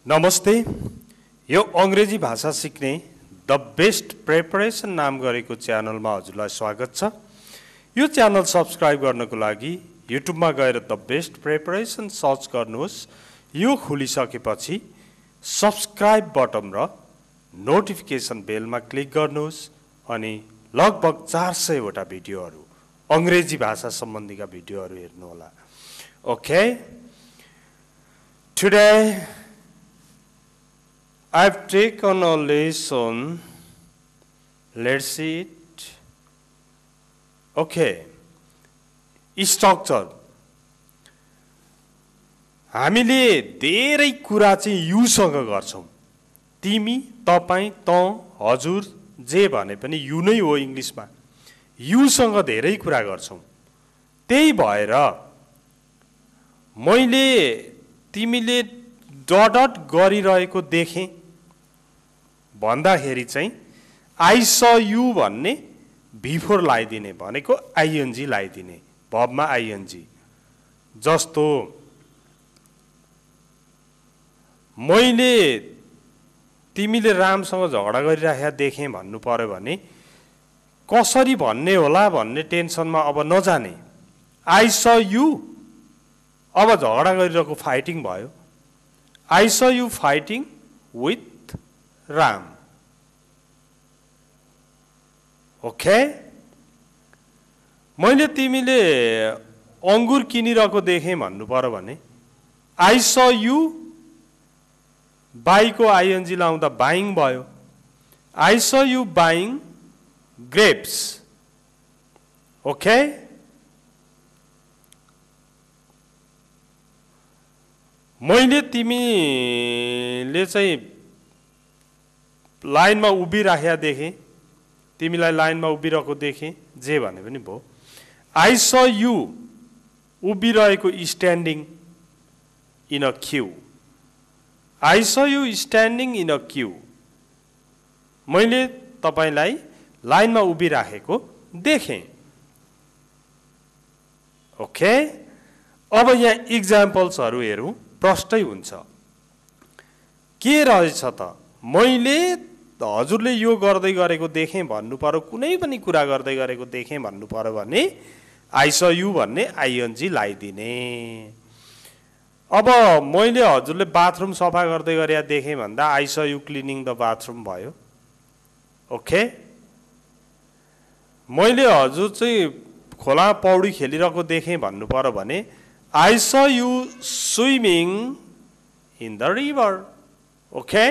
नमस्ते। यो अंग्रेजी भाषा सिक्ने द बेस्ट प्रिपरेसन नाम गरेको च्यानलमा हजुरलाई स्वागत छ। यो च्यानल सब्स्क्राइब गर्नको लागि युट्युबमा गएर द बेस्ट प्रिपरेसन सर्च गर्नुहोस्। यो खुलिसकेपछि सब्स्क्राइब बटन र नोटिफिकेसन बेलमा क्लिक गर्नुहोस् अनि लगभग 400 वटा भिडियोहरू अंग्रेजी भाषा सम्बन्धीका भिडियोहरू हेर्नुहोला। Okay, today I've taken a lesson. Let's see it. Okay. Structure. हामीले धेरै कुरा चाहिँ यु सँग गर्छौं। तिमी, तपाई, त, हजुर जे भने पनि यु नै हो इंग्लिशमा। यु सँग धेरै कुरा गर्छौं। त्यही भएर मैले तिमीले डट गरिरहेको देखे भन्दाखेरि चाहिँ आई स यु भन्ने बिफोर लगाइदिने भनेको आईएनजी लगाइदिने, भर्बमा आईएनजी। जस्तो मैले तिमीले रामसँग झगडा गरिराखेका देखे भन्नु पर्यो भने कसरी भन्ने होला भन्ने टेन्सनमा अब नजाने। आई स यु, अब झगडा गरिरहेको फाइटिङ भयो। I saw you fighting with Ram. Okay, मैले तिमीले अंगुर किनिरहेको देखेँ भन्नु पर्यो भने आई स यु बाईको आईएनजी लाउँदा बाइङ भयो। I saw you buying grapes. Okay, मैले तिमीले चाहिँ लाइनमा उभिराखेका देखे, तिमीलाई लाइनमा उभिरहेको देखे, जे भने पनि भयो। आई स यु उभिरहेको standing in a queue. I saw you standing in a queue. मैले तपाईलाई लाइनमा उभिराखेको देखे। ओके, अब यहाँ इक्जाम्पल्सहरु हेरौं, प्रष्टै हुन्छ। के रहेछ त? मैले हजुरले यो गर्दै गरेको देखेँ भन्नु पर्यो, कुनै पनि कुरा गर्दै गरेको देखेँ भन्नु पर्यो भने आई स यु भन्ने आईएनजी लगाइदिने। अब मैले हजुरले बाथरुम सफा गर्दै गरेका देखेँ भन्दा I saw you cleaning the bathroom भयो। ओके, मैले हजुर चाहिँ खोला पौडी खेलिरहेको देखेँ भन्नु पर्यो भने I saw you swimming in the river. Okay,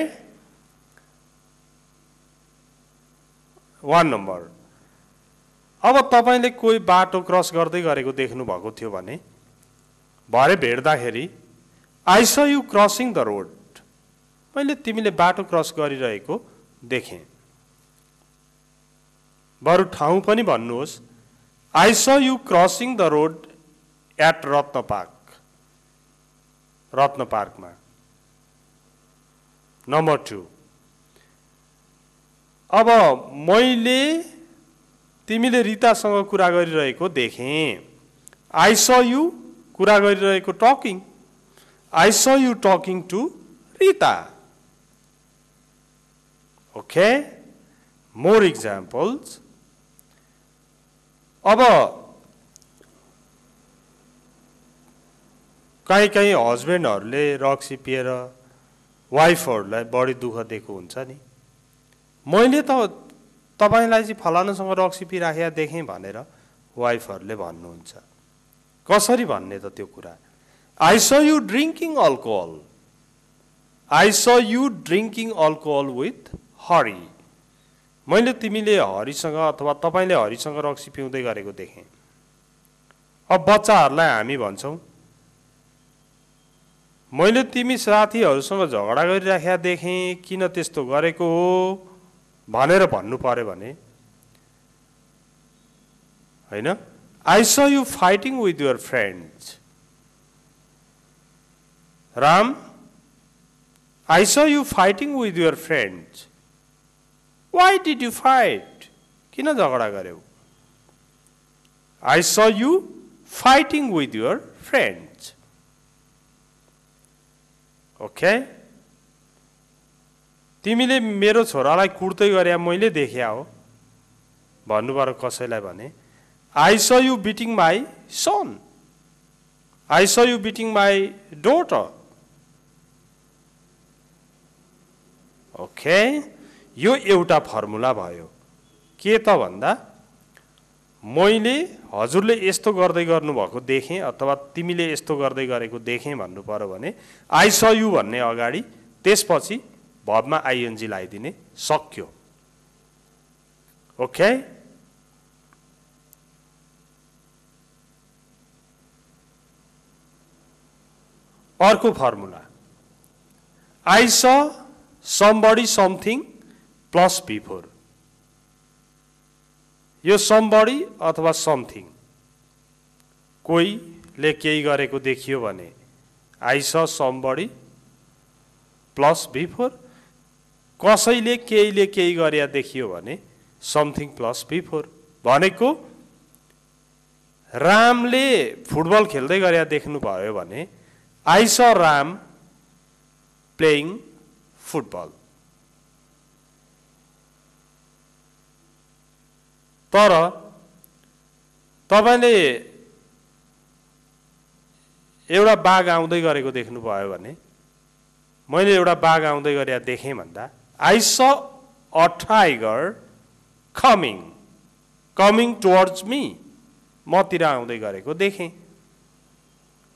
1 number. अब तपाईले कोही बाटो क्रस गर्दै गरेको देख्नु भएको थियो भने भरे भेट्दाखेरि I saw you crossing the road. मैले तिमीले बाटो क्रस गरिरहेको देखेँ। बरु ठाउँ पनि भन्नुहोस्, I saw you crossing the road at Ratna Park. Ratna पार्कमा। नम्बर 2, अब मैले तिमीले रितासँग कुरा गरिरहेको देखेँ। आई स यु कुरा गरिरहेको talking. I saw you talking to Rita. Okay, more examples. अब कहीँ हस्बेन्डहरूले रक्सी पिएर वाइफहरूलाई बढी दुःख दिएको हुन्छ नि। मैले त तपाईलाई चाहिँ फलानासँग रक्सी पिराखेका देखेँ भनेर वाइफहरूले भन्नुहुन्छ। कसरी भन्ने त त्यो कुरा? I saw you drinking alcohol. I saw you drinking alcohol with Hari. मैले तिमीले हरिसँग अथवा तपाईले हरिसँग रक्सी पिउँदै गरेको देखेँ। अब बच्चाहरूलाई हामी भन्छौँ मैले तिमी साथीहरूसँग झगडा गरिराखेका देखेँ, किन त्यस्तो गरेको हो भनेर भन्नु पर्यो भने हैन, I saw you fighting with your friends. Ram, I saw you fighting with your friends. Why did you fight? किन झगडा गर्यौ? I saw you fighting with your friends. Okay? तिमीले मेरो छोरालाई कुट्दै गरे मैले देखे हो भन्नु पर्यो कसैलाई भने I saw you beating my son. I saw you beating my daughter. Okay, यो एउटा फर्मुला भयो के त भन्दा मैले हजुरले यस्तो गर्दै गर्नुभएको देखेँ अथवा तिमीले यस्तो गर्दै गरेको देखेँ भन्नु पर्यो भने I saw you भन्ने अगाडि त्यसपछि भर्बमा आइएनजी लगाइदिने, सक्यो। ओके, अर्को formula I saw somebody something plus before। यो somebody अथवा something कोहीले केही गरेको देखियो भने I saw somebody plus before, कसैले केहीले केही गरेको देखियो भने something plus before। भनेको रामले फुटबल खेल्दै गरेको देख्नु भयो भने I saw Ram playing football। तर तपाईले एउटा बाघ आउँदै गरेको देख्नु भयो भने मैले एउटा बाघ आउँदै गरेको देखेँ भन्दा I saw a tiger coming towards me, मतिर आउँदै गरेको देखेँ।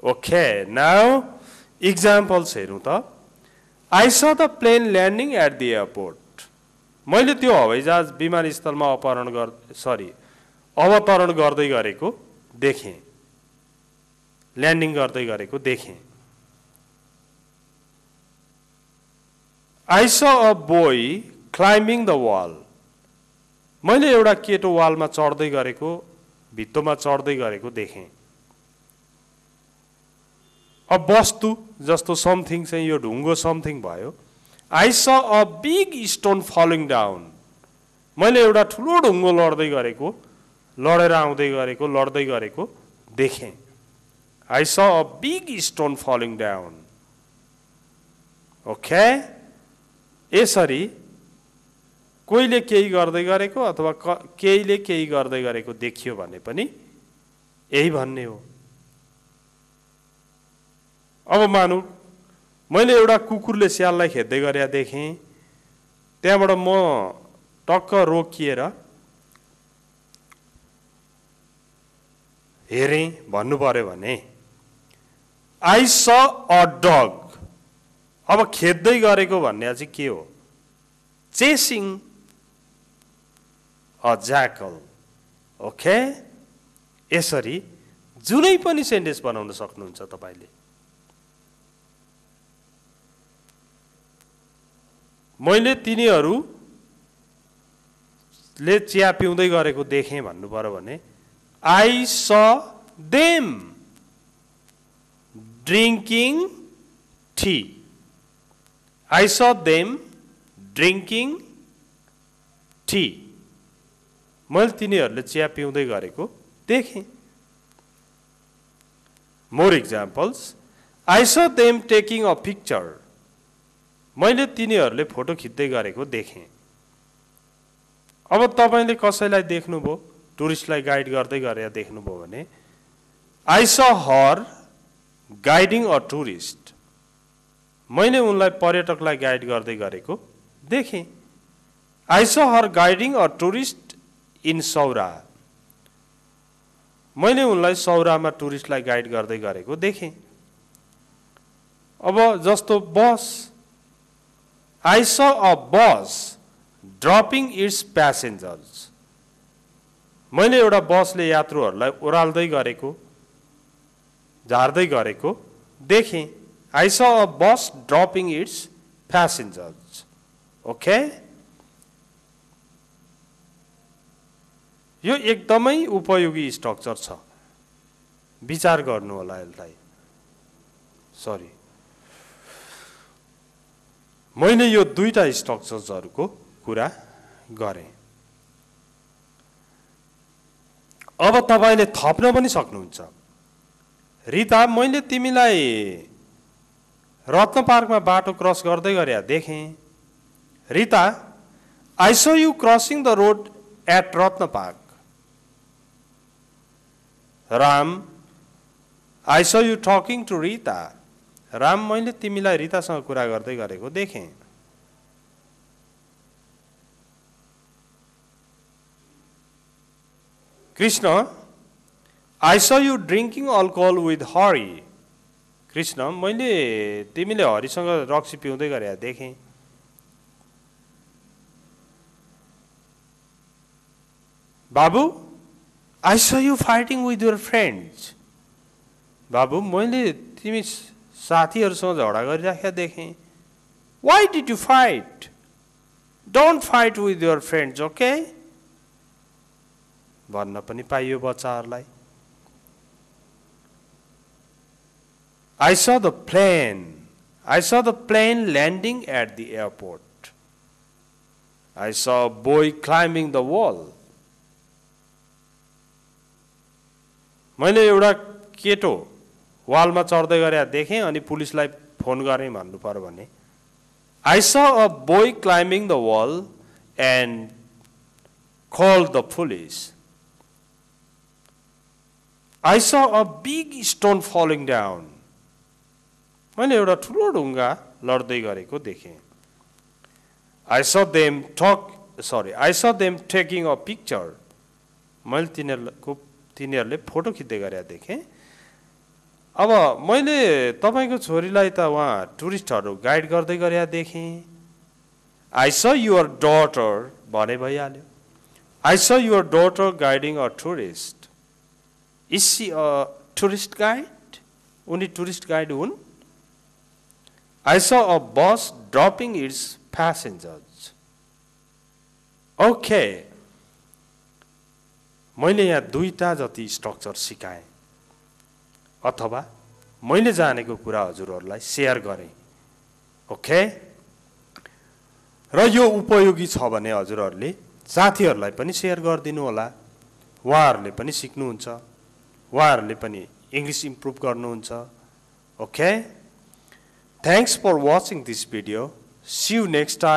Okay, now examples हेरौँ त। I saw the plane landing at the airport। मैले त्यो हवाईजहाज विमानस्थलमा अवतरण गर्दै गरेको देखेँ, ल्यान्डिङ गर्दै गरेको देखेँ। I saw a boy climbing the wall। मैले एउटा केटो वालमा चढ्दै गरेको, भित्तोमा चढ्दै गरेको देखेँ। अब वस्तु जस्तो समथिङ चाहिँ यो ढुङ्गो समथिङ भयो। I saw a big stone falling down। मैले एउटा ठुलो ढुङ्गो लडेर आउँदै गरेको लड्दै गरेको देखेँ। I saw a big stone falling down। Okay, यसरी कोहीले केही गर्दै गरेको अथवा केहीले केही गर्दै गरेको देखियो भने पनि यही भन्ने हो। अब मानौ मैले एउटा कुकुरले स्याललाई खेद्दै गरेको देखेँ, त्यहाँबाट म टक्क रोकिएर हेरेँ भन्नु पर्यो भने I saw a dog। अब खेद्दै गरेको भन्ने चाहिँ के हो? Chasing a jackal। ओके, यसरी जुनै पनि सेन्टेन्स बनाउन सक्नुहुन्छ तपाईले। मैले तिनीहरूले चिया पिउँदै गरेको देखेँ भन्नु पर्यो भने I saw them drinking tea। I saw them drinking tea। मैले तिनीहरूले चिया पिउँदै गरेको देखेँ। More examples। I saw them taking a picture। मैले तिनीहरूले फोटो खिच्दै गरेको देखेँ। अब तपाईले कसैलाई देख्नुभयो, टुरिस्टलाई गाइड गर्दै गरेर देख्नुभयो भने I saw her guiding a tourist। मैले उनलाई पर्यटकलाई गाइड गर्दै गरेको देखेँ। I saw her guiding a tourist in सौरा। मैले उनलाई सौरामा टुरिस्टलाई गाइड गर्दै गरेको देखेँ। अब जस्तो बस, I saw a bus dropping its passengers। मैले एउटा बसले यात्रुहरूलाई ओराल्दै गरेको, झार्दै गरेको देखेँ। I saw a bus dropping its passengers। Okay, यो एकदमै उपयोगी स्ट्रक्चर छ, विचार गर्नु होला यसलाई। सरी, मैले यो दुईटा स्ट्रक्चर्सहरुको कुरा गरेँ। अब तपाईले थप्न पनि सक्नुहुन्छ। रिता, मैले तिमीलाई रत्न पार्कमा बाटो क्रस गर्दै गरेँ देखेँ। Rita, I saw you crossing the road at Ratna Park. Ram, I saw you talking to Rita. Ram, मैले तिमीलाई रितासँग कुरा गर्दै गरेको देखेँ. Krishna, I saw you drinking alcohol with Hari. Krishna, मैले तिमीले हरिसँग रक्सी पिउँदै गरेको देखेँ. Babu, I saw you fighting with your friends. Babu, मैले तिमी साथीहरुसँग झगडा गरिराखेको देखेँ. Why did you fight? Don't fight with your friends, okay? भन्न पनि पाइयो बच्चाहरुलाई. I saw the plane. I saw the plane landing at the airport. I saw a boy climbing the wall. मैले एउटा केटो वालमा चढ्दै गरेको देखेँ अनि पुलिसलाई फोन गरेँ भन्नु पर्यो भने. I saw a boy climbing the wall and called the police. I saw a big stone falling down. मैले एउटा ठुलो ढुङ्गा लड्दै गरेको देखेँ. I saw them taking a picture. मैले तिनीहरूले फोटो खिच्दै गरेको देखेँ. अब मैले तपाईको छोरीलाई त वहाँ टुरिस्टहरु गाइड गर्दै गरेको देखेँ. I saw your daughter भने भइहाल्यो. I saw your daughter guiding a tourist. Is she a tourist guide? उनी टुरिस्ट गाइड हुन्? I saw a bus dropping its passengers. Okay. मैले यहाँ दुईटा जति स्ट्रक्चर सिकाएँ अथवा मैले जानेको कुरा हजुरहरुलाई शेयर गरेँ. ओके? र यो उपयोगी छ भने हजुरहरुले साथीहरुलाई पनि शेयर गरिदिनु होला. उहाँहरुले पनि सिक्नुहुन्छ. उहाँहरुले पनि इंग्लिश इम्प्रुभ गर्नुहुन्छ. Okay? Thanks for watching this video. See you next time.